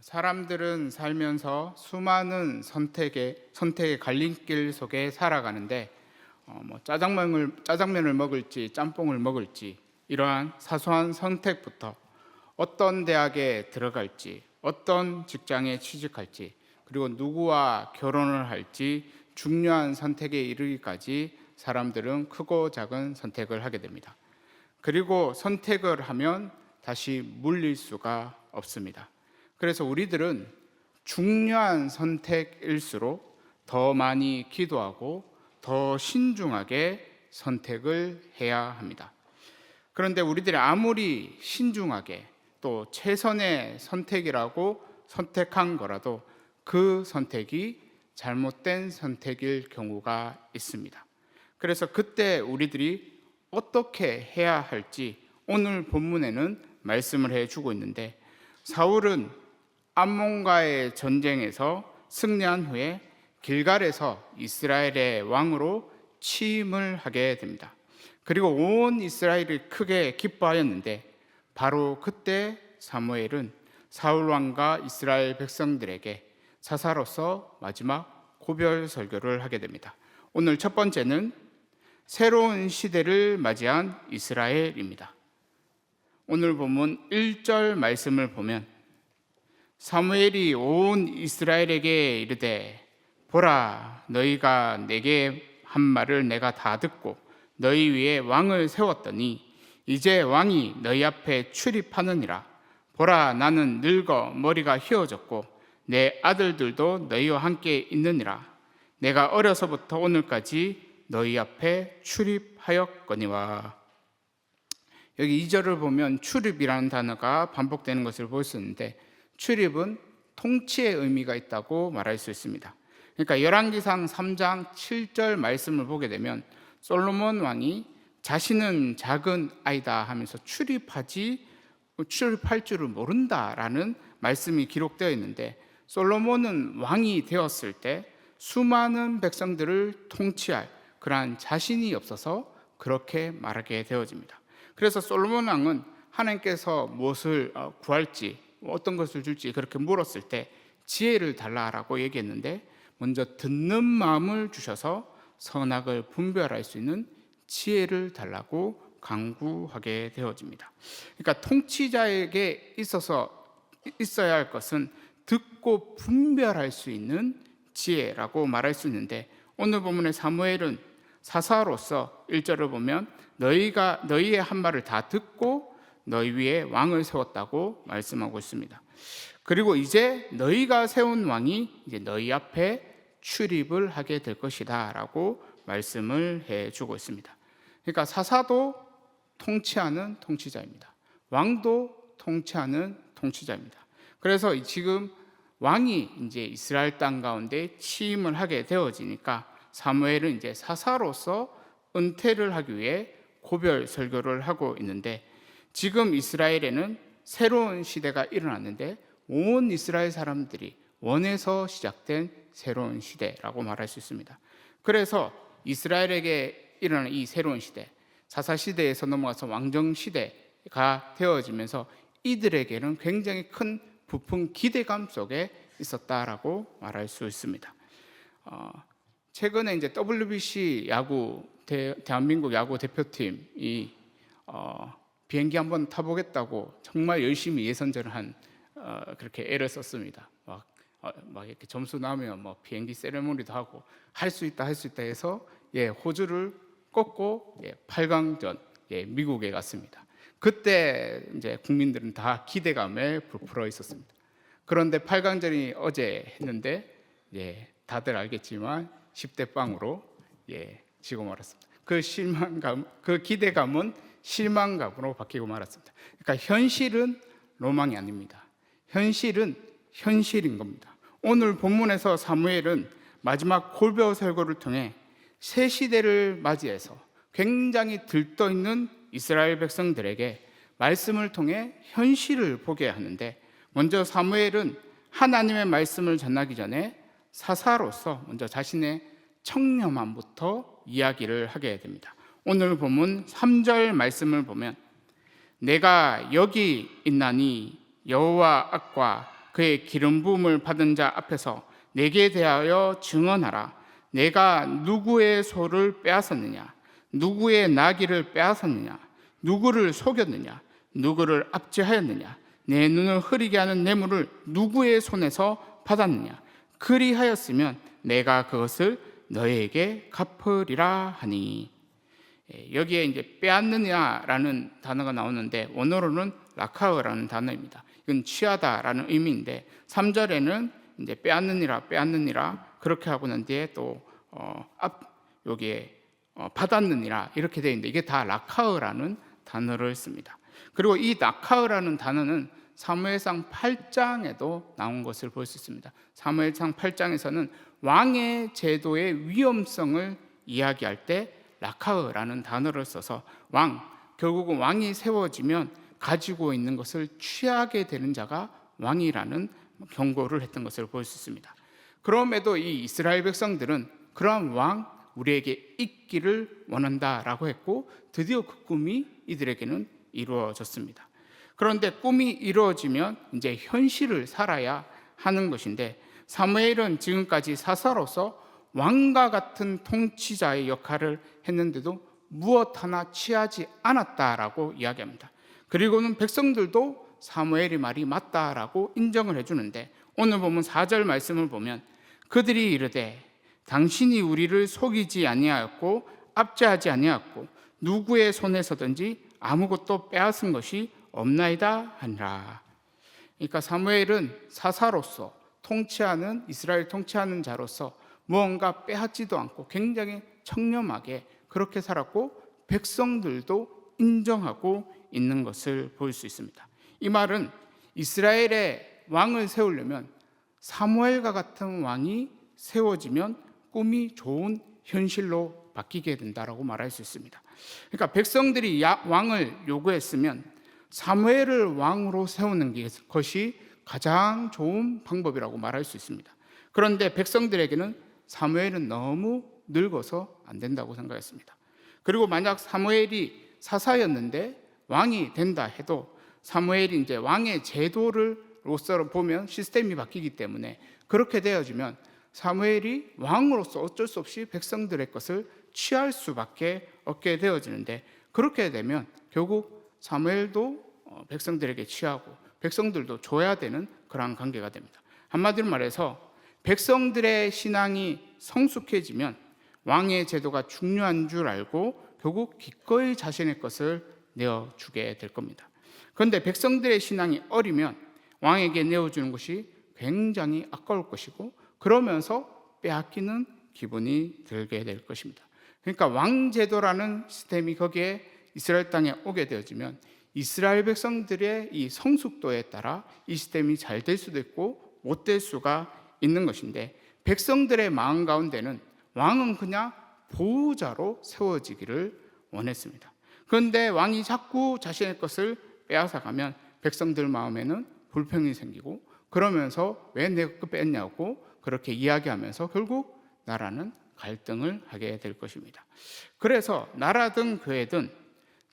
사람들은 살면서 수많은 선택의 갈림길 속에 살아가는데 짜장면을 먹을지 짬뽕을 먹을지 이러한 사소한 선택부터 어떤 대학에 들어갈지, 어떤 직장에 취직할지, 그리고 누구와 결혼을 할지 중요한 선택에 이르기까지 사람들은 크고 작은 선택을 하게 됩니다. 그리고 선택을 하면 다시 물릴 수가 없습니다. 그래서 우리들은 중요한 선택일수록 더 많이 기도하고 더 신중하게 선택을 해야 합니다. 그런데 우리들이 아무리 신중하게 또 최선의 선택이라고 선택한 거라도 그 선택이 잘못된 선택일 경우가 있습니다. 그래서 그때 우리들이 어떻게 해야 할지 오늘 본문에는 말씀을 해주고 있는데, 사울은 암몬과의 전쟁에서 승리한 후에 길갈에서 이스라엘의 왕으로 취임을 하게 됩니다. 그리고 온 이스라엘이 크게 기뻐하였는데, 바로 그때 사무엘은 사울 왕과 이스라엘 백성들에게 사사로서 마지막 고별 설교를 하게 됩니다. 오늘 첫 번째는 새로운 시대를 맞이한 이스라엘입니다. 오늘 본문 1절 말씀을 보면, 사무엘이 온 이스라엘에게 이르되 보라, 너희가 내게 한 말을 내가 다 듣고 너희 위에 왕을 세웠더니 이제 왕이 너희 앞에 출입하느니라. 보라, 나는 늙어 머리가 휘어졌고 내 아들들도 너희와 함께 있느니라. 내가 어려서부터 오늘까지 너희 앞에 출입하였거니와. 여기 2절을 보면 출입이라는 단어가 반복되는 것을 볼 수 있는데, 출입은 통치의 의미가 있다고 말할 수 있습니다. 그러니까 열왕기상 3장 7절 말씀을 보게 되면 솔로몬 왕이 자신은 작은 아이다 하면서 출입할 줄을 모른다라는 말씀이 기록되어 있는데, 솔로몬은 왕이 되었을 때 수많은 백성들을 통치할 그러한 자신이 없어서 그렇게 말하게 되어집니다. 그래서 솔로몬 왕은 하나님께서 무엇을 구할지, 어떤 것을 줄지 그렇게 물었을 때 지혜를 달라라고 얘기했는데, 먼저 듣는 마음을 주셔서 선악을 분별할 수 있는 지혜를 달라고 간구하게 되어집니다. 그러니까 통치자에게 있어야 할 것은 듣고 분별할 수 있는 지혜라고 말할 수 있는데, 오늘 본문의 사무엘은 사사로서 1절을 보면 너희의 한 말을 다 듣고 너희 위에 왕을 세웠다고 말씀하고 있습니다. 그리고 이제 너희가 세운 왕이 이제 너희 앞에 출입을 하게 될 것이다 라고 말씀을 해주고 있습니다. 그러니까 사사도 통치하는 통치자입니다. 왕도 통치하는 통치자입니다. 그래서 지금 왕이 이제 이스라엘 땅 가운데 취임을 하게 되어지니까 사무엘은 이제 사사로서 은퇴를 하기 위해 고별 설교를 하고 있는데, 지금 이스라엘에는 새로운 시대가 일어났는데 온 이스라엘 사람들이 원해서 시작된 새로운 시대라고 말할 수 있습니다. 그래서 이스라엘에게 일어난 이 새로운 시대, 사사시대에서 넘어가서 왕정시대가 되어지면서 이들에게는 굉장히 큰 부푼 기대감 속에 있었다라고 말할 수 있습니다. 최근에 이제 WBC 대한민국 야구 대표팀이 비행기 한번 타보겠다고 정말 열심히 예선전을 그렇게 애를 썼습니다. 막 이렇게 점수 나오면 비행기 세레모니도 하고 할 수 있다 해서 호주를 꺾고 8강전 미국에 갔습니다. 그때 이제 국민들은 다 기대감에 부풀어 있었습니다. 그런데 8강전이 어제 했는데 다들 알겠지만 10대 0으로 지고 말았습니다. 그 기대감은 실망감으로 바뀌고 말았습니다. 그러니까 현실은 로망이 아닙니다. 현실은 현실인 겁니다. 오늘 본문에서 사무엘은 마지막 고별 설교를 통해 새 시대를 맞이해서 굉장히 들떠있는 이스라엘 백성들에게 말씀을 통해 현실을 보게 하는데, 먼저 사무엘은 하나님의 말씀을 전하기 전에 사사로서 먼저 자신의 청렴함부터 이야기를 하게 됩니다. 오늘 본문 3절 말씀을 보면 내가 여기 있나니 여호와 앞과 그의 기름 부음을 받은 자 앞에서 내게 대하여 증언하라. 내가 누구의 소를 빼앗았느냐? 누구의 나귀를 빼앗았느냐? 누구를 속였느냐? 누구를 압제하였느냐? 내 눈을 흐리게 하는 뇌물을 누구의 손에서 받았느냐? 그리하였으면 내가 그것을 너에게 갚으리라 하니. 여기에 이제 빼앗느냐라는 단어가 나오는데 원어로는 라카흐라는 단어입니다. 이건 취하다라는 의미인데 3절에는 이제 빼앗느니라 그렇게 하고 난 뒤에 또 여기에 받았느니라 이렇게 되어 있는데 이게 다 라카흐라는 단어를 씁니다. 그리고 이 라카흐라는 단어는 사무엘상 8장에도 나온 것을 볼 수 있습니다. 사무엘상 8장에서는 왕의 제도의 위험성을 이야기할 때 라카흐라는 단어를 써서 결국은 왕이 세워지면 가지고 있는 것을 취하게 되는 자가 왕이라는 경고를 했던 것을 볼 수 있습니다. 그럼에도 이 이스라엘 백성들은 그러한 왕 우리에게 있기를 원한다라고 했고 드디어 그 꿈이 이들에게는 이루어졌습니다. 그런데 꿈이 이루어지면 이제 현실을 살아야 하는 것인데 사무엘은 지금까지 사사로서 왕과 같은 통치자의 역할을 했는데도 무엇 하나 취하지 않았다라고 이야기합니다. 그리고는 백성들도 사무엘의 말이 맞다라고 인정을 해주는데 오늘 보면 4절 말씀을 보면 그들이 이르되 당신이 우리를 속이지 아니하였고 압제하지 아니하였고 누구의 손에서든지 아무것도 빼앗은 것이 없나이다 하니라. 그러니까 사무엘은 사사로서 이스라엘 통치하는 자로서 무언가 빼앗지도 않고 굉장히 청렴하게 그렇게 살았고 백성들도 인정하고 있는 것을 볼 수 있습니다. 이 말은 이스라엘의 왕을 세우려면 사무엘과 같은 왕이 세워지면 꿈이 좋은 현실로 바뀌게 된다라고 말할 수 있습니다. 그러니까 백성들이 왕을 요구했으면 사무엘을 왕으로 세우는 것이 가장 좋은 방법이라고 말할 수 있습니다. 그런데 백성들에게는 사무엘은 너무 늙어서 안 된다고 생각했습니다. 그리고 만약 사무엘이 사사였는데 왕이 된다 해도 사무엘이 이제 왕의 제도로서 보면 시스템이 바뀌기 때문에 그렇게 되어지면 사무엘이 왕으로서 어쩔 수 없이 백성들의 것을 취할 수밖에 없게 되어지는데 그렇게 되면 결국 사무엘도 백성들에게 취하고 백성들도 줘야 되는 그러한 관계가 됩니다. 한마디로 말해서 백성들의 신앙이 성숙해지면 왕의 제도가 중요한 줄 알고 결국 기꺼이 자신의 것을 내어주게 될 겁니다. 그런데 백성들의 신앙이 어리면 왕에게 내어주는 것이 굉장히 아까울 것이고 그러면서 빼앗기는 기분이 들게 될 것입니다. 그러니까 왕제도라는 시스템이 거기에 이스라엘 땅에 오게 되어지면 이스라엘 백성들의 이 성숙도에 따라 이 시스템이 잘 될 수도 있고 못 될 수가 있는 것인데 백성들의 마음 가운데는 왕은 그냥 보호자로 세워지기를 원했습니다. 그런데 왕이 자꾸 자신의 것을 빼앗아가면 백성들 마음에는 불평이 생기고 그러면서 왜 내가 그 뺐냐고 그렇게 이야기하면서 결국 나라는 갈등을 하게 될 것입니다. 그래서 나라든 교회든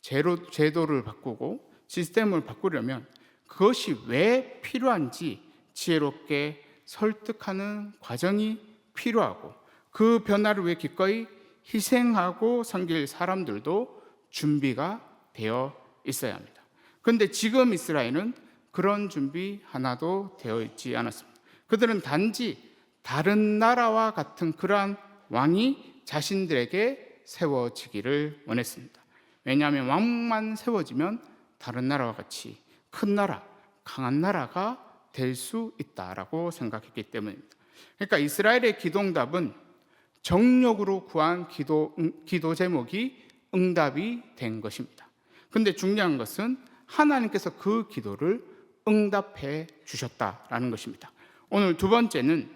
제도를 바꾸고 시스템을 바꾸려면 그것이 왜 필요한지 지혜롭게 설득하는 과정이 필요하고 그 변화를 위해 기꺼이 희생하고 섬길 사람들도 준비가 되어 있어야 합니다. 그런데 지금 이스라엘은 그런 준비 하나도 되어 있지 않았습니다. 그들은 단지 다른 나라와 같은 그러한 왕이 자신들에게 세워지기를 원했습니다. 왜냐하면 왕만 세워지면 다른 나라와 같이 큰 나라, 강한 나라가 될 수 있다라고 생각했기 때문입니다. 그러니까 이스라엘의 기도응답은 정력으로 구한 기도 제목이 응답이 된 것입니다. 그런데 중요한 것은 하나님께서 그 기도를 응답해 주셨다라는 것입니다. 오늘 두 번째는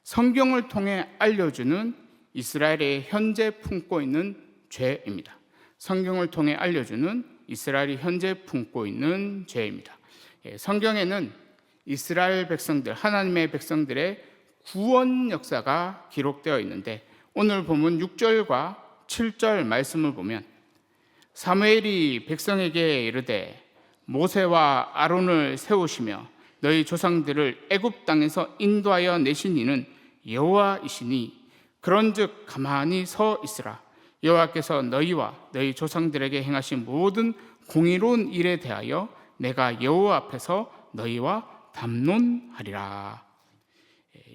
성경을 통해 알려주는 이스라엘의 현재 품고 있는 죄입니다. 성경을 통해 알려주는 이스라엘이 현재 품고 있는 죄입니다. 성경에는 이스라엘 백성들, 하나님의 백성들의 구원 역사가 기록되어 있는데 오늘 본문 6절과 7절 말씀을 보면 사무엘이 백성에게 이르되 모세와 아론을 세우시며 너희 조상들을 애굽 땅에서 인도하여 내신 이는 여호와이시니 그런즉 가만히 서 있으라. 여호와께서 너희와 너희 조상들에게 행하신 모든 공의로운 일에 대하여 내가 여호와 앞에서 너희와 담론하리라.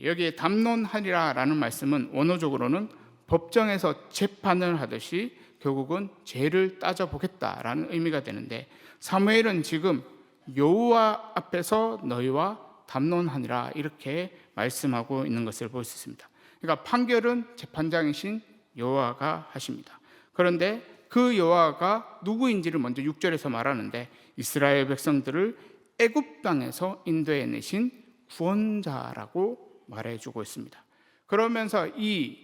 여기에 담론하리라라는 말씀은 원어적으로는 법정에서 재판을 하듯이 결국은 죄를 따져보겠다라는 의미가 되는데, 사무엘은 지금 여호와 앞에서 너희와 담론하니라 이렇게 말씀하고 있는 것을 볼 수 있습니다. 그러니까 판결은 재판장이신 여호와가 하십니다. 그런데 그 여호와가 누구인지를 먼저 6절에서 말하는데, 이스라엘 백성들을 애굽 땅에서 인도해 내신 구원자라고 말해주고 있습니다. 그러면서 이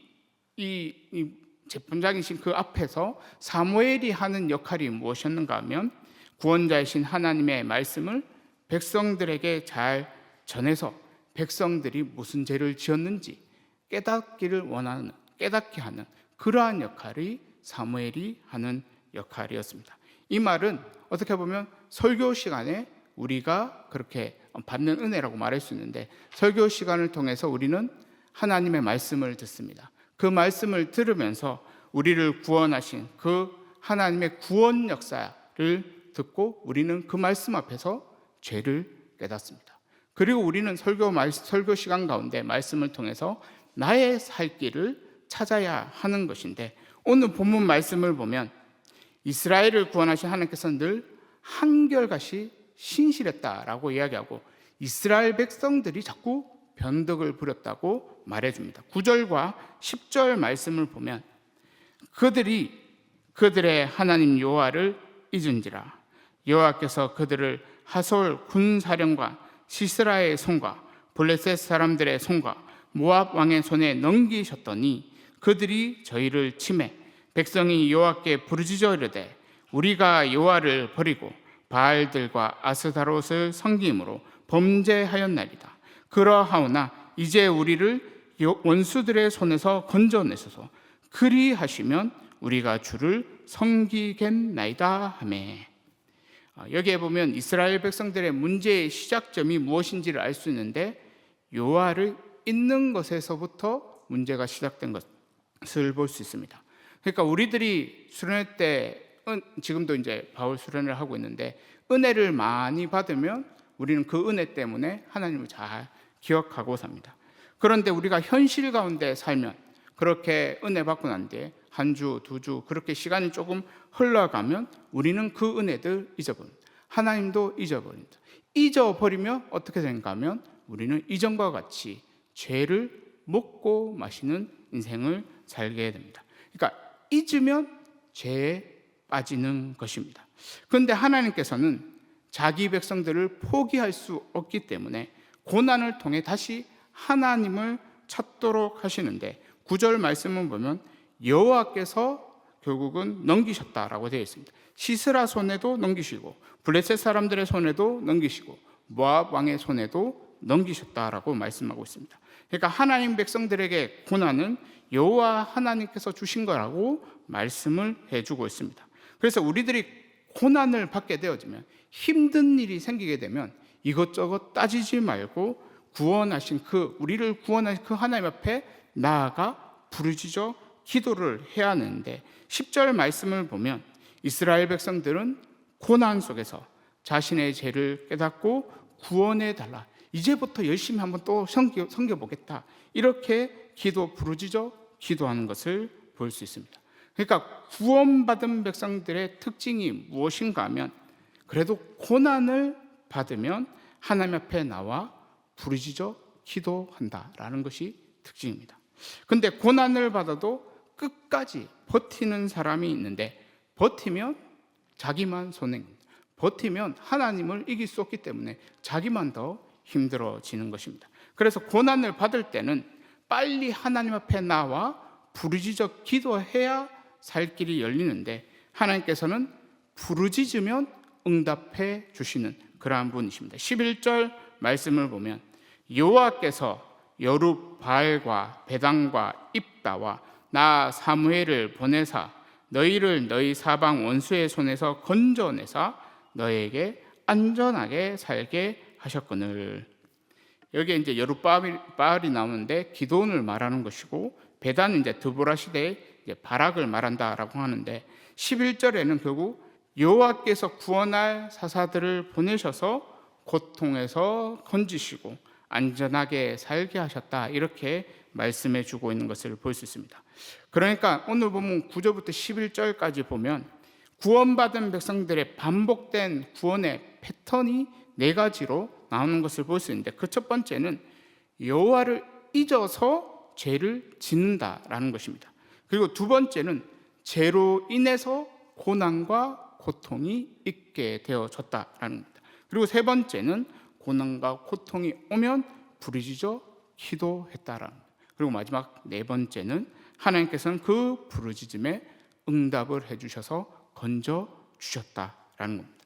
재판장이신 그 앞에서 사무엘이 하는 역할이 무엇이었는가 하면, 구원자이신 하나님의 말씀을 백성들에게 잘 전해서 백성들이 무슨 죄를 지었는지 깨닫게 하는 그러한 역할이 사무엘이 하는 역할이었습니다. 이 말은 어떻게 보면 설교 시간에 우리가 그렇게 받는 은혜라고 말할 수 있는데, 설교 시간을 통해서 우리는 하나님의 말씀을 듣습니다. 그 말씀을 들으면서 우리를 구원하신 그 하나님의 구원 역사를 듣고 우리는 그 말씀 앞에서 죄를 깨닫습니다. 그리고 우리는 설교 시간 가운데 말씀을 통해서 나의 살 길을 찾아야 하는 것인데, 오늘 본문 말씀을 보면 이스라엘을 구원하신 하나님께서는 늘 한결같이 신실했다라고 이야기하고 이스라엘 백성들이 자꾸 변덕을 부렸다고 말해줍니다. 9절과 10절 말씀을 보면 그들의 하나님 여호와를 잊은지라 여호와께서 그들을 하솔 군사령관 시스라의 손과 블레셋 사람들의 손과 모압 왕의 손에 넘기셨더니 그들이 저희를 치매 백성이 여호와께 부르짖어 이르되 우리가 여호와를 버리고 바알들과 아스타롯을 섬김으로 범죄하였나이다. 그러하오나 이제 우리를 원수들의 손에서 건져내소서. 그리하시면 우리가 주를 섬기겠나이다 하매. 여기에 보면 이스라엘 백성들의 문제의 시작점이 무엇인지를 알 수 있는데, 여호와를 잊는 것에서부터 문제가 시작된 것을 볼 수 있습니다. 그러니까 우리들이 수련회 때, 지금도 이제 바울 수련을 하고 있는데, 은혜를 많이 받으면 우리는 그 은혜 때문에 하나님을 잘 기억하고 삽니다. 그런데 우리가 현실 가운데 살면 그렇게 은혜 받고 난 뒤에 한 주, 두 주 그렇게 시간이 조금 흘러가면 우리는 그 은혜들 잊어버립니다. 하나님도 잊어버립니다. 잊어버리면 어떻게 되는가 하면 우리는 이전과 같이 죄를 먹고 마시는 인생을 살게 됩니다. 그러니까 잊으면 죄에 빠지는 것입니다. 그런데 하나님께서는 자기 백성들을 포기할 수 없기 때문에 고난을 통해 다시 하나님을 찾도록 하시는데, 9절 말씀을 보면 여호와께서 결국은 넘기셨다라고 되어 있습니다. 시스라 손에도 넘기시고 블레셋 사람들의 손에도 넘기시고 모압 왕의 손에도 넘기셨다라고 말씀하고 있습니다. 그러니까 하나님 백성들에게 고난은 여호와 하나님께서 주신 거라고 말씀을 해주고 있습니다. 그래서 우리들이 고난을 받게 되어지면, 힘든 일이 생기게 되면 이것저것 따지지 말고 우리를 구원하신 그 하나님 앞에 나아가 부르짖어 기도를 해야 하는데, 10절 말씀을 보면 이스라엘 백성들은 고난 속에서 자신의 죄를 깨닫고 구원해 달라, 이제부터 열심히 한번 또 섬겨보겠다, 이렇게 부르짖어 기도하는 것을 볼 수 있습니다. 그러니까 구원받은 백성들의 특징이 무엇인가 하면, 그래도 고난을 받으면 하나님 앞에 나와 부르짖어 기도한다라는 것이 특징입니다. 그런데 고난을 받아도 끝까지 버티는 사람이 있는데, 버티면 자기만 손해입니다. 버티면 하나님을 이길 수 없기 때문에 자기만 더 힘들어지는 것입니다. 그래서 고난을 받을 때는 빨리 하나님 앞에 나와 부르짖어 기도해야 살 길이 열리는데, 하나님께서는 부르짖으면 응답해 주시는 그러한 분이십니다. 11절 말씀을 보면 여호와께서 여룹바알과 베단과 입다와 나 사무엘을 보내사 너희를 너희 사방 원수의 손에서 건져내사 너희에게 안전하게 살게 하셨거늘. 여기에 이제 여룻바알이 나오는데 기도원을 말하는 것이고, 베다는 이제 드보라 시대의 이제 바락을 말한다라고 하는데, 11절에는 결국 여호와께서 구원할 사사들을 보내셔서 고통에서 건지시고 안전하게 살게 하셨다, 이렇게 말씀해 주고 있는 것을 볼 수 있습니다. 그러니까 오늘 보면 9절부터 11절까지 보면 구원받은 백성들의 반복된 구원의 패턴이 네 가지로 나오는 것을 볼 수 있는데, 그 첫 번째는 여호와를 잊어서 죄를 짓는다라는 것입니다. 그리고 두 번째는 죄로 인해서 고난과 고통이 있게 되어졌다라는 겁니다. 그리고 세 번째는 고난과 고통이 오면 부르짖어 기도했다라는 겁니다. 그리고 마지막 네 번째는 하나님께서는 그 부르짖음에 응답을 해주셔서 건져 주셨다라는 겁니다.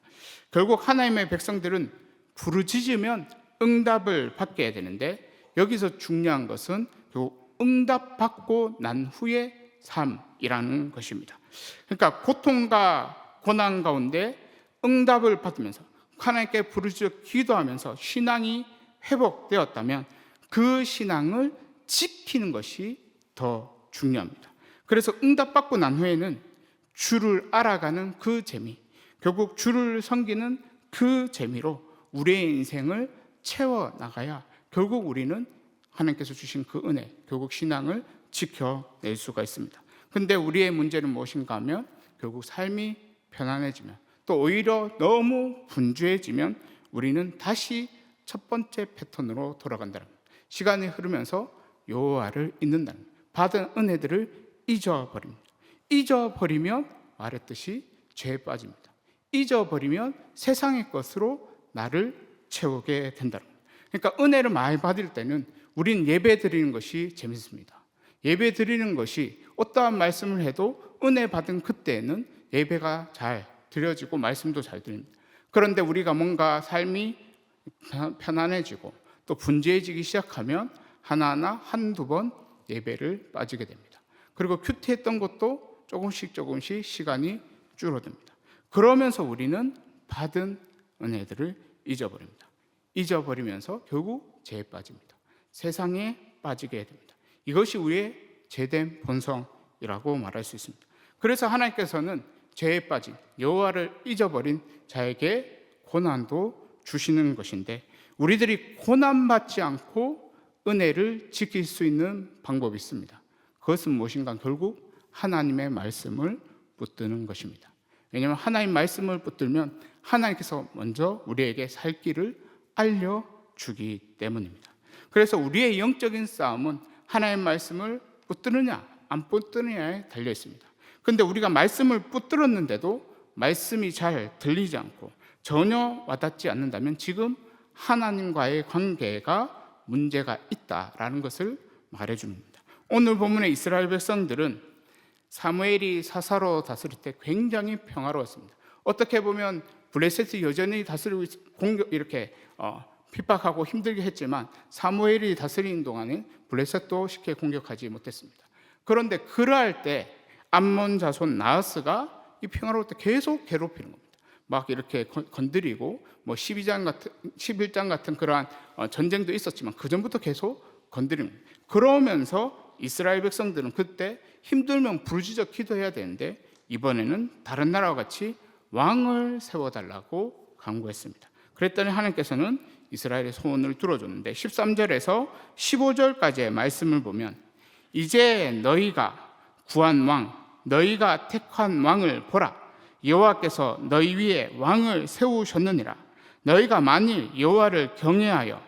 결국 하나님의 백성들은 부르짖으면 응답을 받게 되는데, 여기서 중요한 것은 결국 응답받고 난 후의 삶이라는 것입니다. 그러니까 고통과 고난 가운데 응답을 받으면서 하나님께 부르짖어 기도하면서 신앙이 회복되었다면 그 신앙을 지키는 것이 더 중요합니다. 그래서 응답받고 난 후에는 주를 알아가는 그 재미, 결국 주를 섬기는 그 재미로 우리의 인생을 채워나가야 결국 우리는 하나님께서 주신 그 은혜, 결국 신앙을 지켜낼 수가 있습니다. 근데 우리의 문제는 무엇인가 하면 결국 삶이 편안해지면, 또 오히려 너무 분주해지면 우리는 다시 첫 번째 패턴으로 돌아간다는 겁니다. 시간이 흐르면서 여호와를 잊는다는 겁니다. 받은 은혜들을 잊어버립니다. 잊어버리면 말했듯이 죄에 빠집니다. 잊어버리면 세상의 것으로 나를 채우게 된다는 겁니다. 그러니까 은혜를 많이 받을 때는 우린 예배 드리는 것이 재밌습니다. 예배 드리는 것이 어떠한 말씀을 해도 은혜 받은 그때는 예배가 잘 드려지고 말씀도 잘 드립니다. 그런데 우리가 뭔가 삶이 편안해지고 또 분주해지기 시작하면 하나하나 한두 번 예배를 빠지게 됩니다. 그리고 큐티했던 것도 조금씩 시간이 줄어듭니다. 그러면서 우리는 받은 은혜들을 잊어버립니다. 잊어버리면서 결국 죄에 빠집니다. 세상에 빠지게 됩니다. 이것이 우리의 죄된 본성이라고 말할 수 있습니다. 그래서 하나님께서는 죄에 빠진 여호와를 잊어버린 자에게 고난도 주시는 것인데, 우리들이 고난받지 않고 은혜를 지킬 수 있는 방법이 있습니다. 그것은 무엇인가? 결국 하나님의 말씀을 붙드는 것입니다. 왜냐하면 하나님 말씀을 붙들면 하나님께서 먼저 우리에게 살 길을 알려주기 때문입니다. 그래서 우리의 영적인 싸움은 하나님 말씀을 붙드느냐 안 붙드느냐에 달려 있습니다. 그런데 우리가 말씀을 붙들었는데도 말씀이 잘 들리지 않고 전혀 와닿지 않는다면 지금 하나님과의 관계가 문제가 있다라는 것을 말해줍니다. 오늘 본문의 이스라엘 백성들은 사무엘이 사사로 다스릴 때 굉장히 평화로웠습니다. 어떻게 보면 블레셋이 여전히 다스리고 이렇게 핍박하고 힘들게 했지만 사무엘이 다스리는 동안에 블레셋도 쉽게 공격하지 못했습니다. 그런데 그러할 때 암몬 자손 나하스가 이 평화로울 때 계속 괴롭히는 겁니다. 막 이렇게 건드리고 11장 같은 그러한 전쟁도 있었지만 그 전부터 계속 건드리는 겁니다. 그러면서 이스라엘 백성들은 그때 힘들면 부르짖어 기도해야 되는데 이번에는 다른 나라와 같이 왕을 세워달라고 간구했습니다. 그랬더니 하나님께서는 이스라엘의 소원을 들어줬는데 13절에서 15절까지의 말씀을 보면, 이제 너희가 구한 왕, 너희가 택한 왕을 보라. 여호와께서 너희 위에 왕을 세우셨느니라. 너희가 만일 여호와를 경외하여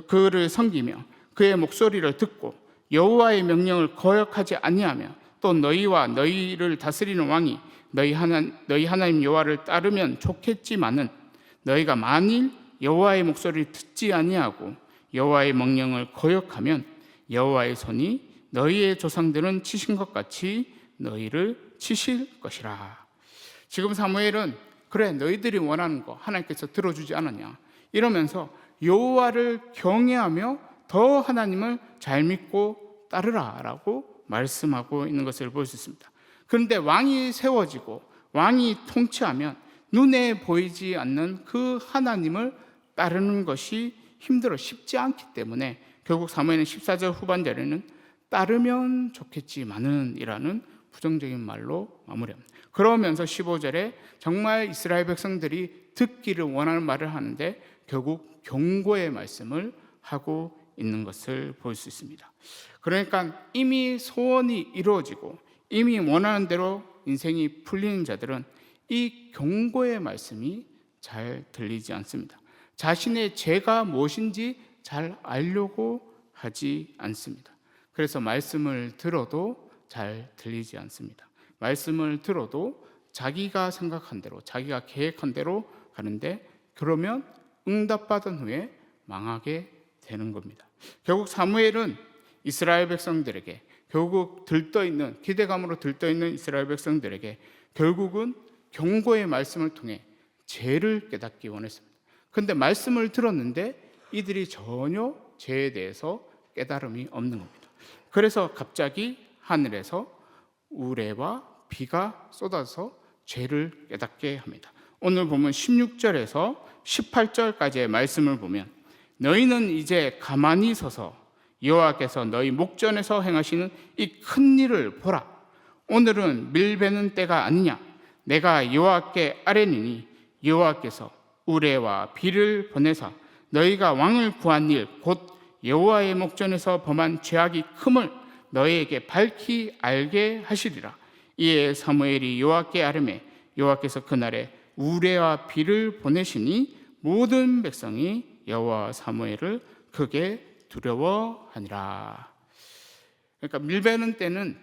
그를 섬기며 그의 목소리를 듣고 여호와의 명령을 거역하지 아니하며 또 너희와 너희를 다스리는 왕이 너희 하나님 여호와를 따르면 좋겠지만은, 너희가 만일 여호와의 목소리를 듣지 아니하고 여호와의 명령을 거역하면 여호와의 손이 너희의 조상들은 치신 것 같이 너희를 치실 것이라. 지금 사무엘은 그래 너희들이 원하는 거 하나님께서 들어주지 않았냐 이러면서 여호와를 경외하며 더 하나님을 잘 믿고 따르라 라고 말씀하고 있는 것을 볼 수 있습니다. 그런데 왕이 세워지고 왕이 통치하면 눈에 보이지 않는 그 하나님을 따르는 것이 힘들어 쉽지 않기 때문에 결국 사무엘은 14절 후반절에는 따르면 좋겠지만은 이라는 부정적인 말로 마무리합니다. 그러면서 15절에 정말 이스라엘 백성들이 듣기를 원하는 말을 하는데 결국 경고의 말씀을 하고 있는 것을 볼 수 있습니다. 그러니까 이미 소원이 이루어지고 이미 원하는 대로 인생이 풀리는 자들은 이 경고의 말씀이 잘 들리지 않습니다. 자신의 죄가 무엇인지 잘 알려고 하지 않습니다. 그래서 말씀을 들어도 잘 들리지 않습니다. 말씀을 들어도 자기가 생각한 대로, 자기가 계획한 대로 가는데 그러면 응답받은 후에 망하게 되는 겁니다. 결국 사무엘은 이스라엘 백성들에게, 결국 들떠있는, 기대감으로 들떠있는 이스라엘 백성들에게 결국은 경고의 말씀을 통해 죄를 깨닫기 원했습니다. 그런데 말씀을 들었는데 이들이 전혀 죄에 대해서 깨달음이 없는 겁니다. 그래서 갑자기 하늘에서 우레와 비가 쏟아서 죄를 깨닫게 합니다. 오늘 보면 16절에서 18절까지의 말씀을 보면 너희는 이제 가만히 서서 여호와께서 너희 목전에서 행하시는 이 큰 일을 보라. 오늘은 밀베는 때가 아니냐. 내가 여호와께 아뢰니니 여호와께서 우레와 비를 보내사 너희가 왕을 구한 일 곧 여호와의 목전에서 범한 죄악이 큼을 너희에게 밝히 알게 하시리라. 이에 사무엘이 여호와께 아뢰매 여호와께서 그날에 우레와 비를 보내시니 모든 백성이 여호와 사무엘을 크게 두려워하니라. 그러니까 밀베는 때는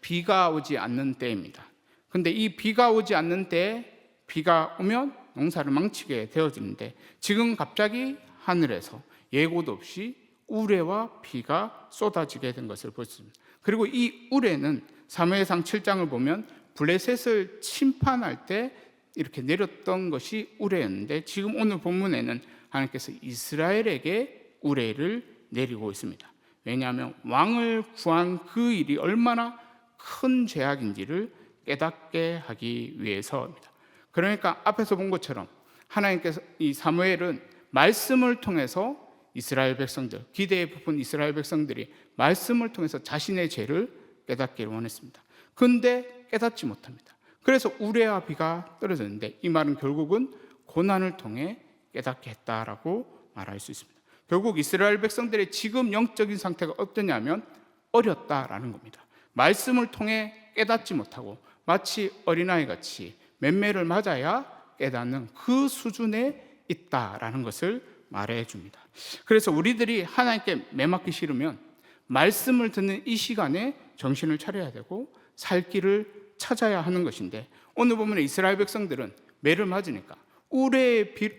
비가 오지 않는 때입니다. 근데 이 비가 오지 않는 때에 비가 오면 농사를 망치게 되어지는데 지금 갑자기 하늘에서 예고도 없이 우레와 비가 쏟아지게 된 것을 볼 수 있습니다. 그리고 이 우레는 사무엘상 7장을 보면 블레셋을 침판할 때 이렇게 내렸던 것이 우레였는데 지금 오늘 본문에는 하나님께서 이스라엘에게 우레를 내리고 있습니다. 왜냐하면 왕을 구한 그 일이 얼마나 큰 죄악인지를 깨닫게 하기 위해서입니다. 그러니까 앞에서 본 것처럼 하나님께서 이 사무엘은 말씀을 통해서 이스라엘 백성들, 기대에 부푼 이스라엘 백성들이 말씀을 통해서 자신의 죄를 깨닫기를 원했습니다. 그런데 깨닫지 못합니다. 그래서 우레와 비가 떨어졌는데 이 말은 결국은 고난을 통해 깨닫게 했다라고 말할 수 있습니다. 결국 이스라엘 백성들의 지금 영적인 상태가 어떠냐면 어렸다라는 겁니다. 말씀을 통해 깨닫지 못하고 마치 어린아이같이 맴매를 맞아야 깨닫는 그 수준에 있다라는 것을 말해줍니다. 그래서 우리들이 하나님께 매맞기 싫으면 말씀을 듣는 이 시간에 정신을 차려야 되고 살 길을 찾아야 하는 것인데 오늘 보면 이스라엘 백성들은 매를 맞으니까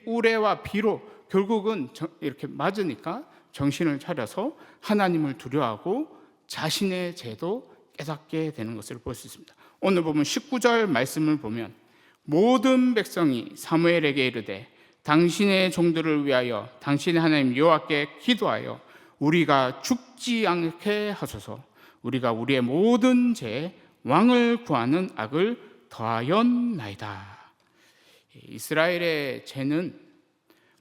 우레와 비로 결국은 이렇게 맞으니까 정신을 차려서 하나님을 두려워하고 자신의 죄도 깨닫게 되는 것을 볼 수 있습니다. 오늘 보면 19절 말씀을 보면 모든 백성이 사무엘에게 이르되 당신의 종들을 위하여 당신의 하나님 여호와께 기도하여 우리가 죽지 않게 하소서. 우리가 우리의 모든 죄 왕을 구하는 악을 더하였나이다. 이스라엘의 죄는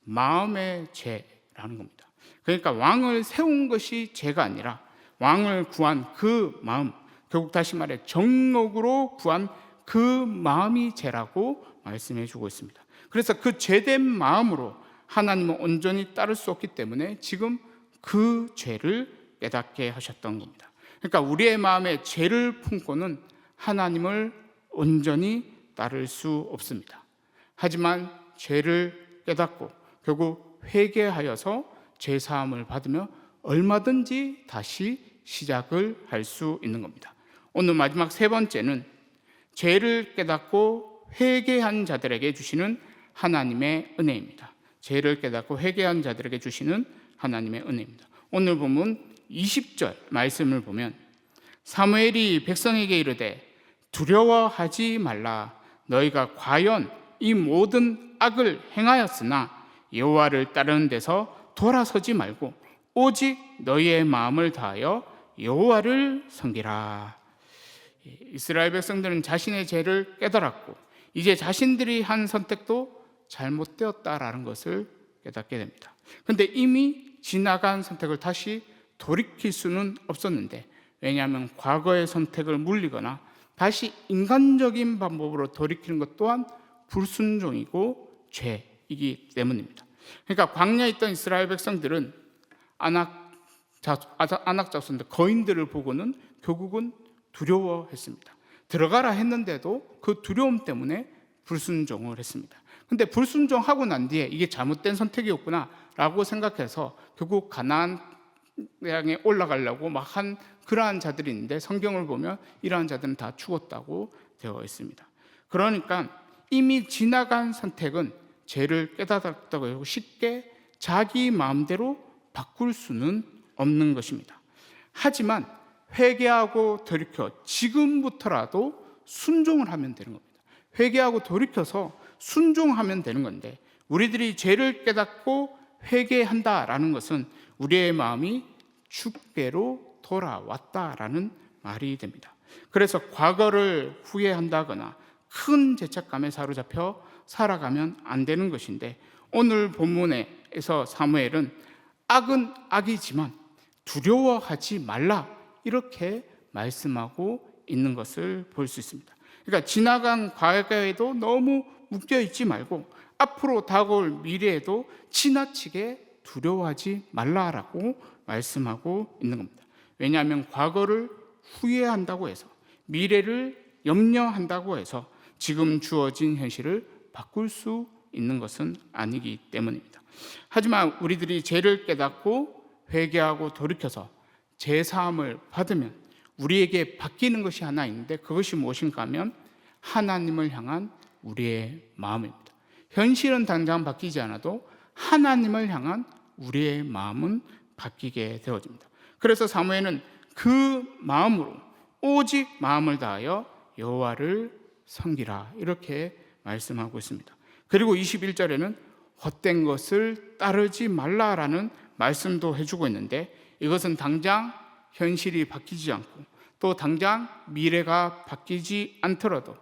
마음의 죄라는 겁니다. 그러니까 왕을 세운 것이 죄가 아니라 왕을 구한 그 마음, 결국 다시 말해 정욕으로 구한 그 마음이 죄라고 말씀해 주고 있습니다. 그래서 그 죄된 마음으로 하나님을 온전히 따를 수 없기 때문에 지금 그 죄를 깨닫게 하셨던 겁니다. 그러니까 우리의 마음에 죄를 품고는 하나님을 온전히 따를 수 없습니다. 하지만 죄를 깨닫고 결국 회개하여서 죄 사함을 받으며 얼마든지 다시 시작을 할 수 있는 겁니다. 오늘 마지막 세 번째는 죄를 깨닫고 회개한 자들에게 주시는 하나님의 은혜입니다. 죄를 깨닫고 회개한 자들에게 주시는 하나님의 은혜입니다. 오늘 보면 20절 말씀을 보면 사무엘이 백성에게 이르되 두려워하지 말라. 너희가 과연 이 모든 악을 행하였으나 여호와를 따르는 데서 돌아서지 말고 오직 너희의 마음을 다하여 여호와를 섬기라. 이스라엘 백성들은 자신의 죄를 깨달았고 이제 자신들이 한 선택도 잘못되었다라는 것을 깨닫게 됩니다. 근데 이미 지나간 선택을 다시 돌이킬 수는 없었는데, 왜냐하면 과거의 선택을 물리거나 다시 인간적인 방법으로 돌이키는 것 또한 불순종이고 죄이기 때문입니다. 그러니까 광야에 있던 이스라엘 백성들은 아낙 자손들, 거인들을 보고는 결국은 두려워했습니다. 들어가라 했는데도 그 두려움 때문에 불순종을 했습니다. 근데 불순종하고 난 뒤에 이게 잘못된 선택이었구나 라고 생각해서 결국 가나안 땅에 올라가려고 막 한 그러한 자들이 있는데, 성경을 보면 이러한 자들은 다 죽었다고 되어 있습니다. 그러니까 이미 지나간 선택은 죄를 깨닫았다고 해서 쉽게 자기 마음대로 바꿀 수는 없는 것입니다. 하지만 회개하고 돌이켜 지금부터라도 순종을 하면 되는 겁니다. 회개하고 돌이켜서 순종하면 되는 건데, 우리들이 죄를 깨닫고 회개한다라는 것은 우리의 마음이 주께로 돌아왔다라는 말이 됩니다. 그래서 과거를 후회한다거나 큰 죄책감에 사로잡혀 살아가면 안 되는 것인데, 오늘 본문에서 사무엘은 악은 악이지만 두려워하지 말라 이렇게 말씀하고 있는 것을 볼 수 있습니다. 그러니까 지나간 과거에도 너무 묶여 있지 말고 앞으로 다가올 미래에도 지나치게 두려워하지 말라라고 말씀하고 있는 겁니다. 왜냐하면 과거를 후회한다고 해서, 미래를 염려한다고 해서 지금 주어진 현실을 바꿀 수 있는 것은 아니기 때문입니다. 하지만 우리들이 죄를 깨닫고 회개하고 돌이켜서 제사함을 받으면 우리에게 바뀌는 것이 하나 있는데, 그것이 무엇인가 하면 하나님을 향한 우리의 마음입니다. 현실은 당장 바뀌지 않아도 하나님을 향한 우리의 마음은 바뀌게 되어집니다. 그래서 사무엘은 그 마음으로 오직 마음을 다하여 여호와를 섬기라 이렇게 말씀하고 있습니다. 그리고 21절에는 헛된 것을 따르지 말라라는 말씀도 해주고 있는데, 이것은 당장 현실이 바뀌지 않고 또 당장 미래가 바뀌지 않더라도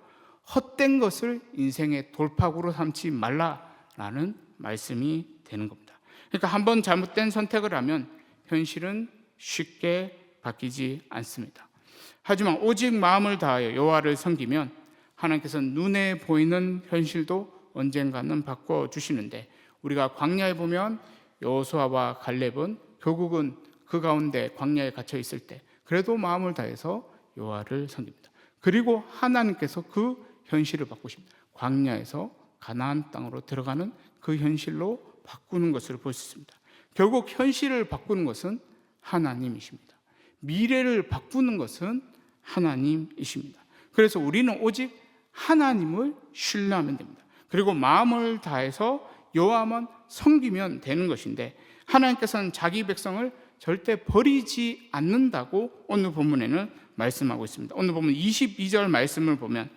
헛된 것을 인생의 돌파구로 삼지 말라라는 말씀이 되는 겁니다. 그러니까 한번 잘못된 선택을 하면 현실은 쉽게 바뀌지 않습니다. 하지만 오직 마음을 다하여 여호와를 섬기면 하나님께서 눈에 보이는 현실도 언젠가는 바꿔주시는데, 우리가 광야에 보면 여호수아와 갈렙은 결국은 그 가운데 광야에 갇혀 있을 때 그래도 마음을 다해서 여호와를 섬깁니다. 그리고 하나님께서 그 현실을 바꾸십니다. 광야에서 가나안 땅으로 들어가는 그 현실로 바꾸는 것을 볼 수 있습니다. 결국 현실을 바꾸는 것은 하나님이십니다. 미래를 바꾸는 것은 하나님이십니다. 그래서 우리는 오직 하나님을 신뢰하면 됩니다. 그리고 마음을 다해서 여호와만 섬기면 되는 것인데, 하나님께서는 자기 백성을 절대 버리지 않는다고 오늘 본문에는 말씀하고 있습니다. 오늘 본문 22절 말씀을 보면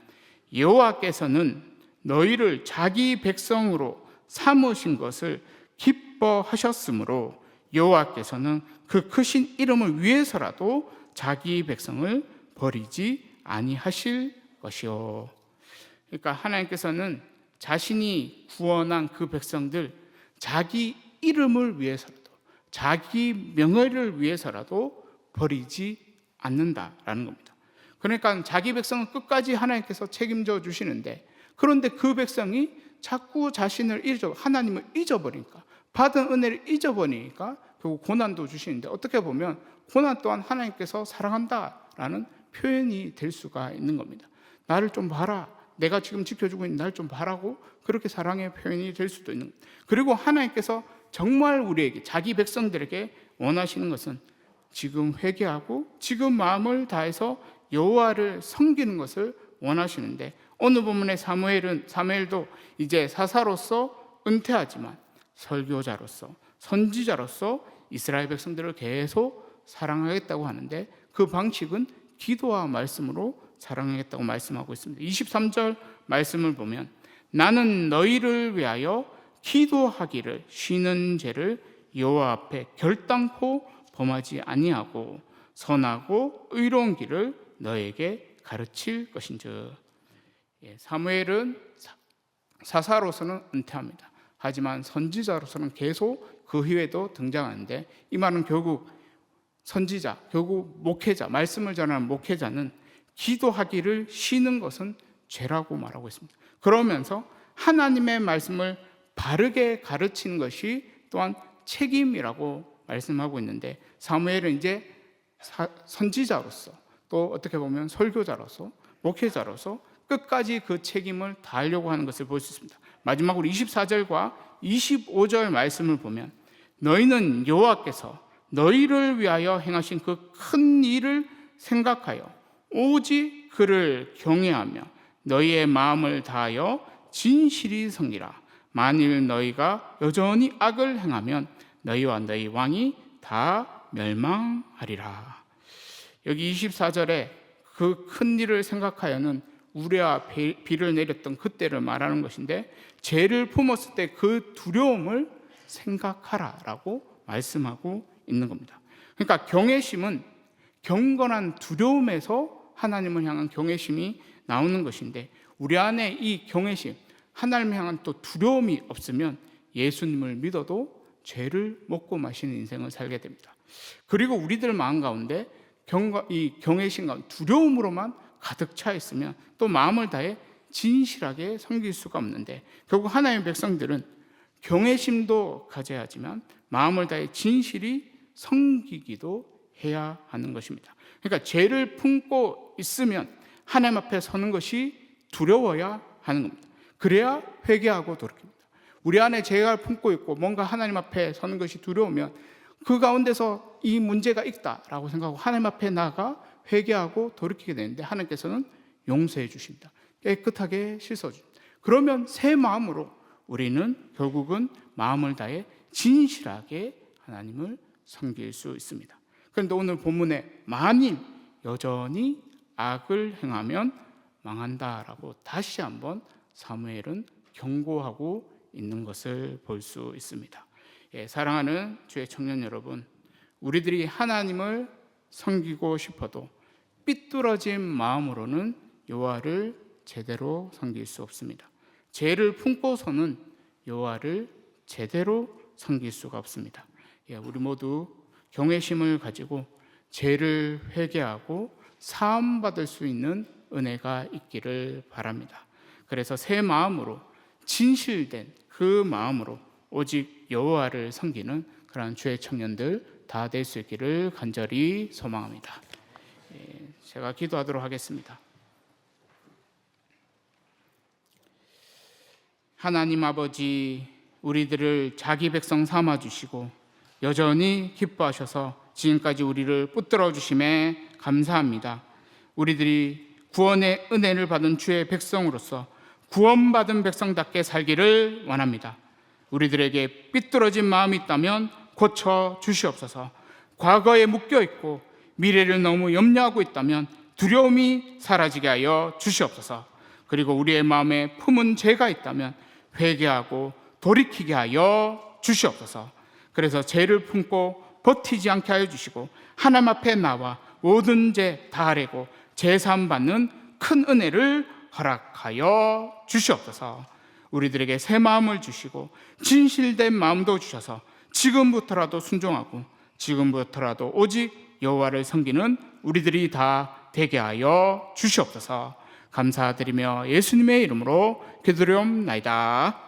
여호와께서는 너희를 자기 백성으로 삼으신 것을 기뻐하셨으므로 여호와께서는 그 크신 이름을 위해서라도 자기 백성을 버리지 아니하실 것이요. 그러니까 하나님께서는 자신이 구원한 그 백성들 자기 이름을 위해서라도, 자기 명예를 위해서라도 버리지 않는다라는 겁니다. 그러니까 자기 백성은 끝까지 하나님께서 책임져 주시는데, 그런데 그 백성이 자꾸 자신을 하나님을 잊어버리니까, 받은 은혜를 잊어버리니까 결국 고난도 주시는데, 어떻게 보면 고난 또한 하나님께서 사랑한다라는 표현이 될 수가 있는 겁니다. 나를 좀 봐라, 내가 지금 지켜주고 있는 날 좀 봐라고, 그렇게 사랑의 표현이 될 수도 있는 겁니다. 그리고 하나님께서 정말 우리에게, 자기 백성들에게 원하시는 것은 지금 회개하고 지금 마음을 다해서 여호와를 섬기는 것을 원하시는데, 오늘 본문의 사무엘도 이제 사사로서 은퇴하지만 설교자로서, 선지자로서 이스라엘 백성들을 계속 사랑하겠다고 하는데, 그 방식은 기도와 말씀으로 사랑하겠다고 말씀하고 있습니다. 23절 말씀을 보면 나는 너희를 위하여 기도하기를 쉬는 죄를 여호와 앞에 결단코 범하지 아니하고 선하고 의로운 길을 너에게 가르칠 것인즉. 사무엘은 사사로서는 은퇴합니다. 하지만 선지자로서는 계속 그 이후에도 등장하는데, 이 말은 결국 선지자, 결국 목회자, 말씀을 전하는 목회자는 기도하기를 쉬는 것은 죄라고 말하고 있습니다. 그러면서 하나님의 말씀을 바르게 가르치는 것이 또한 책임이라고 말씀하고 있는데, 사무엘은 이제 선지자로서, 또 어떻게 보면 설교자로서, 목회자로서 끝까지 그 책임을 다하려고 하는 것을 볼 수 있습니다. 마지막으로 24절과 25절 말씀을 보면, 너희는 여호와께서 너희를 위하여 행하신 그 큰 일을 생각하여 오직 그를 경외하며 너희의 마음을 다하여 진실이 섬기라. 만일 너희가 여전히 악을 행하면 너희와 너희 왕이 다 멸망하리라. 여기 24절에 그 큰 일을 생각하여는 우레와 비를 내렸던 그때를 말하는 것인데, 죄를 품었을 때 그 두려움을 생각하라라고 말씀하고 있는 겁니다. 그러니까 경외심은 경건한 두려움에서 하나님을 향한 경외심이 나오는 것인데, 우리 안에 이 경외심, 하나님을 향한 또 두려움이 없으면 예수님을 믿어도 죄를 먹고 마시는 인생을 살게 됩니다. 그리고 우리들 마음 가운데 이 경외심과 두려움으로만 가득 차 있으면 또 마음을 다해 진실하게 섬길 수가 없는데, 결국 하나님의 백성들은 경외심도 가져야 하지만 마음을 다해 진실이 섬기기도 해야 하는 것입니다. 그러니까 죄를 품고 있으면 하나님 앞에 서는 것이 두려워야 하는 겁니다. 그래야 회개하고 돌이킵니다. 우리 안에 죄가 품고 있고 뭔가 하나님 앞에 서는 것이 두려우면 그 가운데서 이 문제가 있다라고 생각하고 하나님 앞에 나아가 회개하고 돌이키게 되는데, 하나님께서는 용서해 주십니다. 깨끗하게 씻어줍니다. 그러면 새 마음으로 우리는 결국은 마음을 다해 진실하게 하나님을 섬길 수 있습니다. 그런데 오늘 본문에 만일 여전히 악을 행하면 망한다라고 다시 한번 사무엘은 경고하고 있는 것을 볼 수 있습니다. 사랑하는 주의 청년 여러분, 우리들이 하나님을 섬기고 싶어도 삐뚤어진 마음으로는 여호와를 제대로 섬길 수 없습니다. 죄를 품고서는 여호와를 제대로 섬길 수가 없습니다. 우리 모두 경외심을 가지고 죄를 회개하고 사함 받을 수 있는 은혜가 있기를 바랍니다. 그래서 새 마음으로, 진실된 그 마음으로 오직 여호와를 섬기는 그런 주의 청년들 다 될 수 있기를 간절히 소망합니다. 제가 기도하도록 하겠습니다. 하나님 아버지, 우리들을 자기 백성 삼아 주시고 여전히 기뻐하셔서 지금까지 우리를 붙들어 주심에 감사합니다. 우리들이 구원의 은혜를 받은 주의 백성으로서 구원받은 백성답게 살기를 원합니다. 우리들에게 삐뚤어진 마음이 있다면 고쳐 주시옵소서. 과거에 묶여 있고 미래를 너무 염려하고 있다면 두려움이 사라지게 하여 주시옵소서. 그리고 우리의 마음에 품은 죄가 있다면 회개하고 돌이키게 하여 주시옵소서. 그래서 죄를 품고 버티지 않게 하여 주시고 하나님 앞에 나와 모든 죄 다 아뢰고 제사함 받는 큰 은혜를 허락하여 주시옵소서. 우리들에게 새 마음을 주시고 진실된 마음도 주셔서 지금부터라도 순종하고 지금부터라도 오직 여호와를 섬기는 우리들이 다 되게 하여 주시옵소서. 감사드리며 예수님의 이름으로 기도드리옵나이다.